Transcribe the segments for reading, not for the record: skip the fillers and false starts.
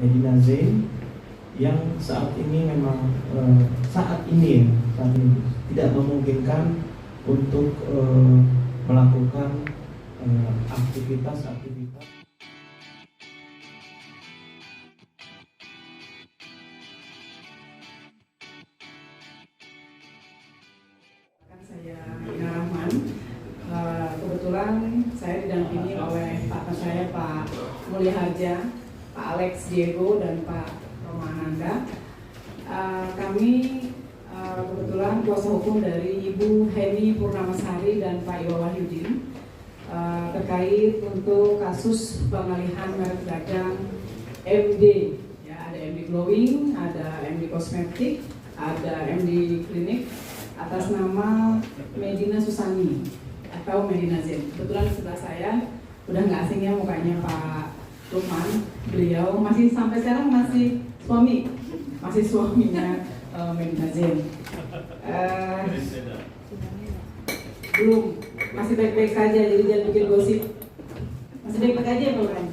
Medina Zain yang saat ini memang saat ini tidak memungkinkan untuk melakukan aktivitas-aktivitas. Saya Ina Rahman. Kebetulan saya didampingi oleh partner saya Pak Mulya Harja, Pak Alex Diego, dan Pak Roma Ananda. Kami kebetulan kuasa hukum dari Ibu Heni Purnamasari dan Pak Iwa Wahyudin terkait untuk kasus pengalihan merek dagang MD. Ya, ada MD Glowing, ada MD Kosmetik, ada MD Klinik atas nama Medina Susani atau Medina Zain. Kebetulan sebelah saya udah nggak asing ya mukanya Pak Lukman. Beliau masih sampai sekarang masih suaminya Medina Zain. Belum, masih baik-baik saja, jadi jangan bikin gosip. Masih baik-baik aja ya Pak Lukman?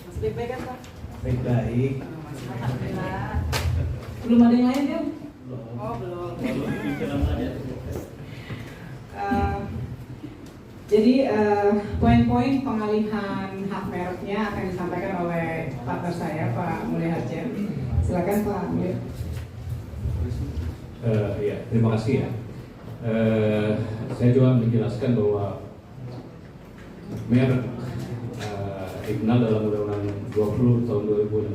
Masih baik-baik kan Pak? Baik-baik. Alhamdulillah. Belum ada yang lain ya? Oh belum. Jadi poin-poin pengalihan hak mereknya akan disampaikan oleh partner saya Pak Mulya Harja. Silakan Pak Mulya. Ya, terima kasih ya. Saya juga menjelaskan bahwa merek dikenal dalam Undang-Undang 20 tahun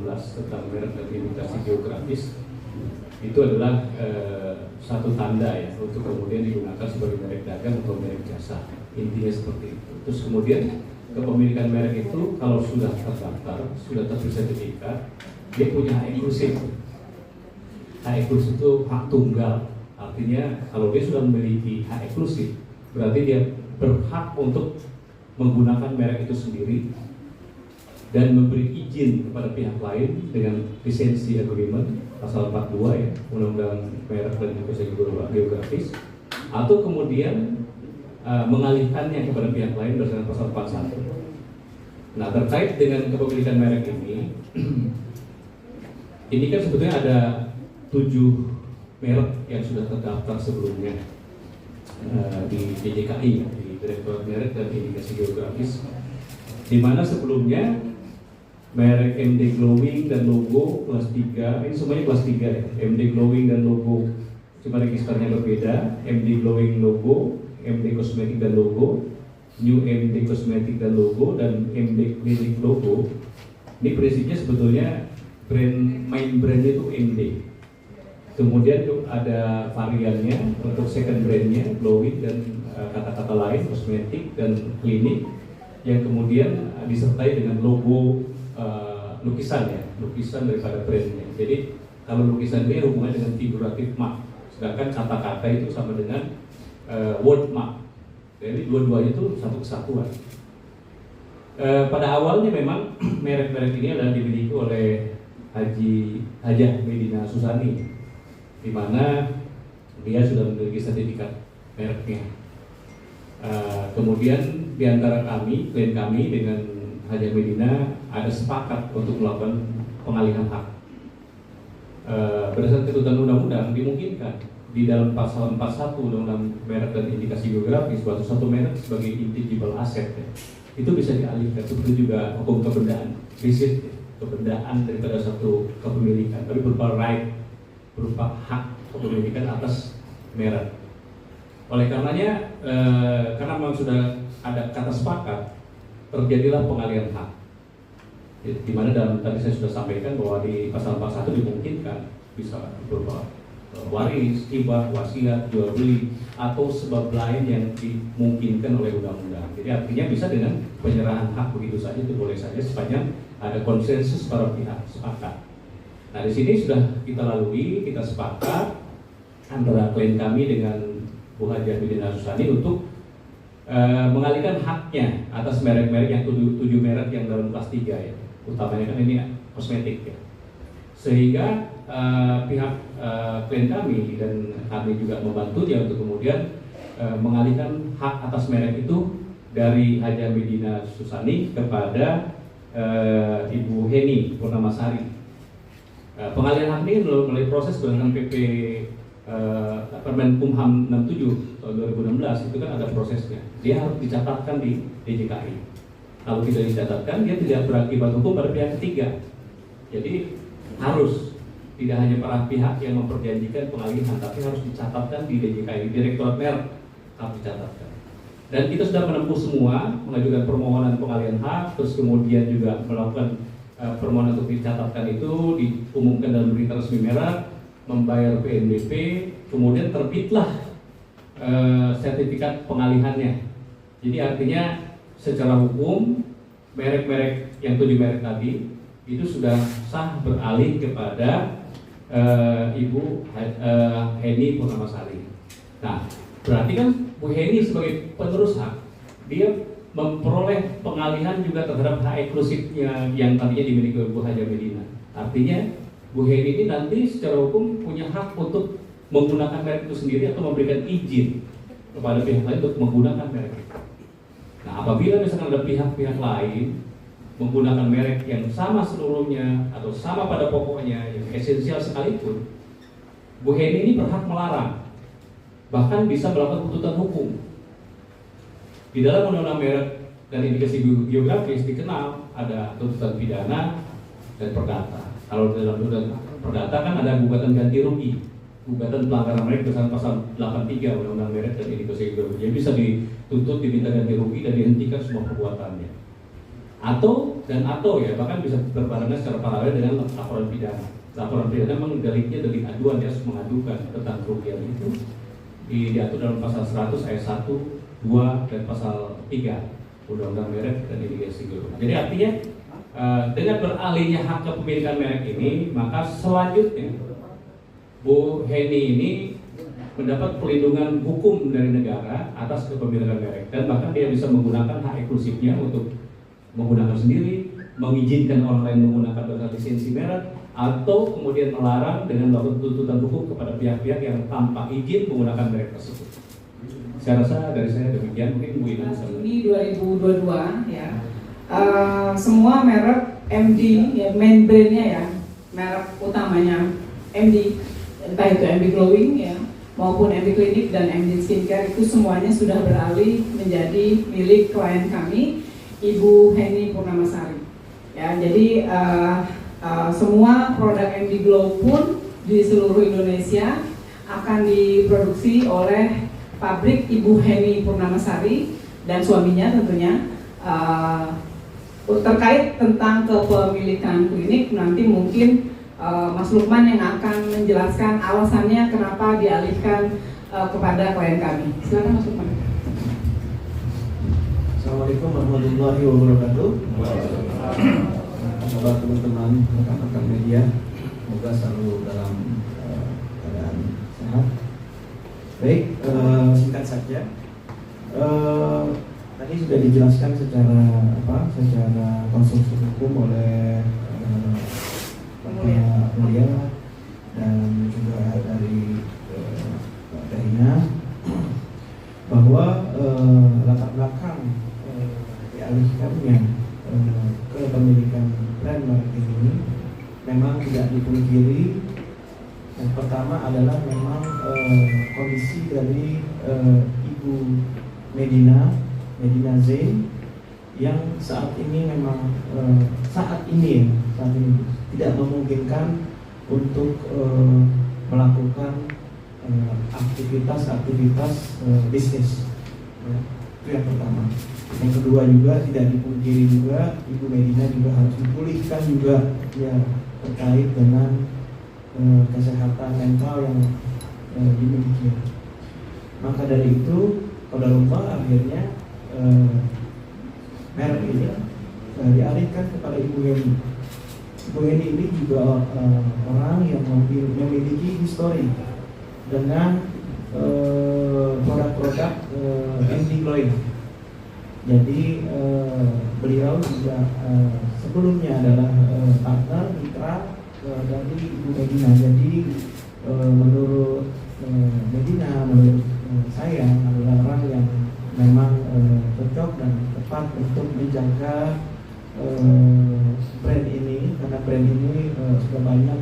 2016 tentang merek dan indikasi geografis. Itu adalah satu tanda ya untuk kemudian digunakan sebagai merek dagang atau merek jasa. Intinya seperti itu. Terus kemudian kepemilikan merek itu kalau sudah terdaftar, sudah bersertifikat, dia punya hak eksklusif. Hak eksklusif itu hak tunggal. Artinya kalau dia sudah memiliki hak eksklusif, berarti dia berhak untuk menggunakan merek itu sendiri dan memberi izin kepada pihak lain dengan lisensi agreement pasal 42 ya, Undang-Undang Merek dan Indikasi Geografis, atau kemudian mengalihkannya kepada pihak lain berdasarkan pasal 41. Nah, terkait dengan kepemilikan merek ini kan sebetulnya ada 7 merek yang sudah terdaftar sebelumnya di DJKI ya, di Direktorat Merek dan Indikasi Geografis, di mana sebelumnya merek MD Glowing dan logo kelas 3, ini semuanya kelas 3 ya. MD Glowing dan logo, cuma registernya berbeda. MD Glowing logo, MD Kosmetik dan logo, New MD Kosmetik dan logo, dan MD Klinik logo. Ini prinsipnya sebetulnya main brandnya itu MD. Kemudian tuh ada variannya untuk second brandnya Glowing dan kata-kata lain kosmetik dan klinik, yang kemudian disertai dengan logo lukisan ya, lukisan daripada brandnya. Jadi kalau lukisan ini hubungannya dengan figuratif mark, sedangkan kata-kata itu sama dengan word mark. Jadi dua-duanya itu satu kesatuan. Pada awalnya memang merek-merek ini adalah dimiliki oleh Hajah Medina Susani, di mana dia sudah memiliki sertifikat mereknya. Kemudian di antara klien kami dengan Hajah Medina ada sepakat untuk melakukan pengalihan hak. Berdasarkan ketentuan undang-undang dimungkinkan di dalam pasal 41 Undang-Undang Merek dan Indikasi Geografis suatu merek sebagai intangible asset ya, itu bisa dialihkan. Seperti juga hukum kebendaan, prinsip ya, kebendaan daripada satu kepemilikan, tapi berupa right, berupa hak kepemilikan atas merek. Oleh karenanya, karena memang sudah ada kata sepakat, terjadilah pengalihan hak. Di mana dalam tadi saya sudah sampaikan bahwa di pasal 41 dimungkinkan bisa berupa waris, hibah, wasiat, jual beli, atau sebab lain yang dimungkinkan oleh undang-undang. Jadi artinya bisa dengan penyerahan hak begitu saja, itu boleh saja sepanjang ada konsensus para pihak sepakat. Nah, di sini sudah kita lalui, kita sepakat antara klien kami dengan Bu Hajah Medina Susani untuk mengalihkan haknya atas merek-merek yang 7 merek yang dalam kelas 3 ya. Utamanya kan ini kosmetik ya. Sehingga pihak klien kami dan kami juga membantu dia untuk kemudian mengalihkan hak atas merek itu dari Hajah Medina Susani kepada Ibu Heni Purnamasari. Pengalihan hak ini melalui proses berdasarkan PP Permenkumham 67 tahun 2016 itu kan ada prosesnya. Dia harus dicatatkan di DJKI. Kalau tidak dicatatkan, dia tidak berakibat hukum pada pihak ketiga. Jadi harus tidak hanya para pihak yang memperjanjikan pengalihan, tapi harus dicatatkan di DJKI, Direktorat Merek harus dicatatkan. Dan kita sudah menempuh semua, mengajukan permohonan pengalihan hak, terus kemudian juga melakukan permohonan untuk dicatatkan itu, diumumkan dalam berita resmi merek, membayar PNBP, kemudian terbitlah sertifikat pengalihannya. Jadi artinya secara hukum merek-merek yang 7 merek tadi itu sudah sah beralih kepada Ibu Heni Purnamasari. Nah, berarti kan Bu Heni sebagai penerus hak, dia memperoleh pengalihan juga terhadap hak eksklusifnya yang tadinya dimiliki Bu Haja Medina. Artinya Bu Heni ini nanti secara hukum punya hak untuk menggunakan merek itu sendiri atau memberikan izin kepada pihak lain untuk menggunakan merek itu. Nah, apabila misalkan ada pihak-pihak lain menggunakan merek yang sama seluruhnya atau sama pada pokoknya yang esensial sekalipun, Bu Heni ini berhak melarang, bahkan bisa melakukan tuntutan hukum. Di dalam undang-undang merek dan indikasi geografis dikenal ada tuntutan pidana dan perdata. Kalau dalam undang perdata kan ada gugatan ganti rugi, gugatan pelanggaran merek berdasarkan pasal 83 undang-undang merek dan indikasi geografis. Jadi bisa dituntut, diminta ganti rugi dan dihentikan semua perbuatannya. Atau ya bahkan bisa berbarengan secara paralel dengan laporan pidana. Laporan pidana memang deliknya delik aduan, dia harus mengadukan tentang kerugian itu diatur dalam pasal 100 ayat 1, 2 dan pasal 3 undang-undang merek dan indikasi geografis. Jadi artinya dengan beralihnya hak kepemilikan merek ini, maka selanjutnya Bu Heni ini mendapat perlindungan hukum dari negara atas kepemilikan merek, dan bahkan dia bisa menggunakan hak eksklusifnya untuk menggunakan sendiri, mengizinkan orang lain menggunakan berdasarkan lisensi merek, atau kemudian melarang dengan melakukan tuntutan hukum kepada pihak-pihak yang tanpa izin menggunakan merek tersebut. Saya rasa dari saya demikian, mungkin Bu Ina bisa. Ini 2022 ya. Semua merek MD ya, main brandnya ya, merek utamanya MD, entah itu MD Glowing ya maupun MD Clinic dan MD Skincare, itu semuanya sudah beralih menjadi milik klien kami, Ibu Heni Purnamasari. Ya, jadi semua produk MD Glow pun di seluruh Indonesia akan diproduksi oleh pabrik Ibu Heni Purnamasari dan suaminya tentunya. Terkait tentang kepemilikan klinik, nanti mungkin Mas Lukman yang akan menjelaskan alasannya kenapa dialihkan kepada klien kami. Silakan Mas Lukman. Assalamualaikum warahmatullahi wabarakatuh. Apa kabar teman-teman, rekan-rekan media? Semoga selalu dalam keadaan sehat. Baik, singkat saja. Tadi sudah dijelaskan secara konstruksi hukum oleh Pak Mulia dan juga dari Pak Dahina, bahwa latar belakang dialihkannya kepemilikan brand merek ini memang tidak dipungkiri. Yang pertama adalah memang kondisi dari Ibu Medina Zain yang saat ini memang tidak memungkinkan untuk melakukan aktivitas bisnis. Ya, itu yang pertama. Yang kedua juga tidak dipungkiri juga Ibu Medina juga harus dipulihkan juga ya terkait dengan kesehatan mental yang dimiliki. Maka dari itu qadarullah akhirnya merek ini dialihkan kepada Ibu Heni. Ibu Heni ini juga orang yang memiliki histori dengan produk-produk MD Glowing. Jadi beliau juga sebelumnya adalah partner mitra dari Ibu Medina. Jadi menurut Medina, menurut saya adalah orang yang memang cocok dan tepat untuk menjaga sudah banyak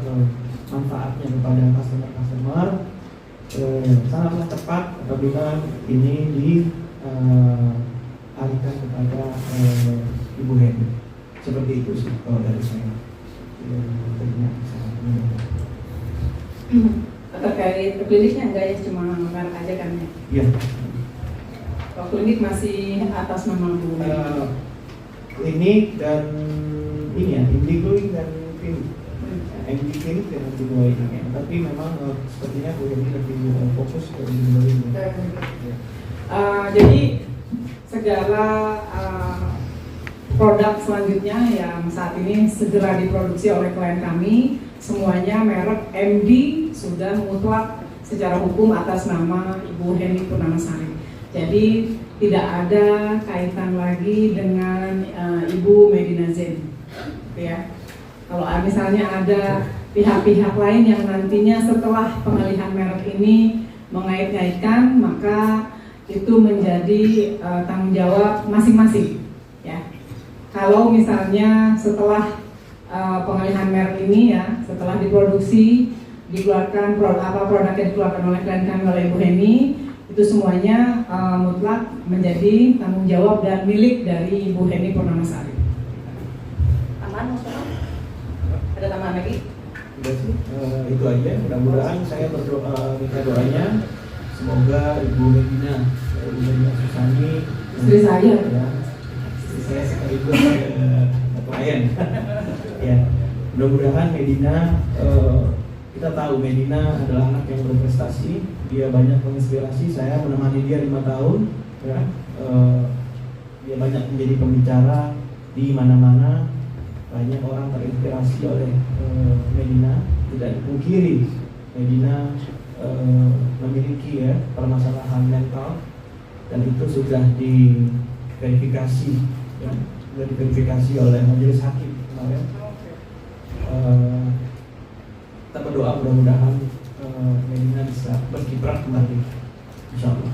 manfaatnya kepada customer sangatlah tepat apabila ini dialihkan kepada Ibu Heni. Seperti itu sih kalau dari saya. Terkait kliniknya enggak ya, cuma merek aja kan ya? Iya. Kalau klinik masih atas nama Bu. Klinik dan ini ya, Indigo dan klinik. MD klinik dengan kedua ini ya. Tapi memang sepertinya Bu Heni lebih fokus ke Indigo ini. Jadi segala produk selanjutnya yang saat ini segera diproduksi oleh klien kami, semuanya merek MD sudah mutlak secara hukum atas nama Ibu Heni Purnamasari. Jadi tidak ada kaitan lagi dengan Ibu Medina Zain, ya. Kalau misalnya ada pihak-pihak lain yang nantinya setelah pengalihan merek ini mengait-ngaitkan, maka itu menjadi tanggung jawab masing-masing, ya. Kalau misalnya setelah pengalihan merek ini ya, setelah diproduksi, dikeluarkan produk yang dikeluarkan oleh klien kami oleh Ibu Heni, itu semuanya mutlak menjadi tanggung jawab dan milik dari Ibu Heni Purnamasari. Tambahan Mas Toto? Ada tambahan lagi? Udah sih, itu aja. Mudah-mudahan saya berdoa, minta doanya semoga Ibu Medina Susani, istri saya, ya, istri saya sekaligus klien. Ya, mudah-mudahan Medina, kita tahu Medina adalah anak yang berprestasi, dia banyak menginspirasi. Saya menemani dia 5 tahun, ya. Dia banyak menjadi pembicara di mana-mana, banyak orang terinspirasi oleh Medina. Tidak dipungkiri Medina memiliki ya permasalahan mental, dan itu sudah diverifikasi, ya, sudah diverifikasi oleh majelis hakim kemarin. Kita berdoa mudah-mudahan Medina bisa berkiprah kembali, insya Allah.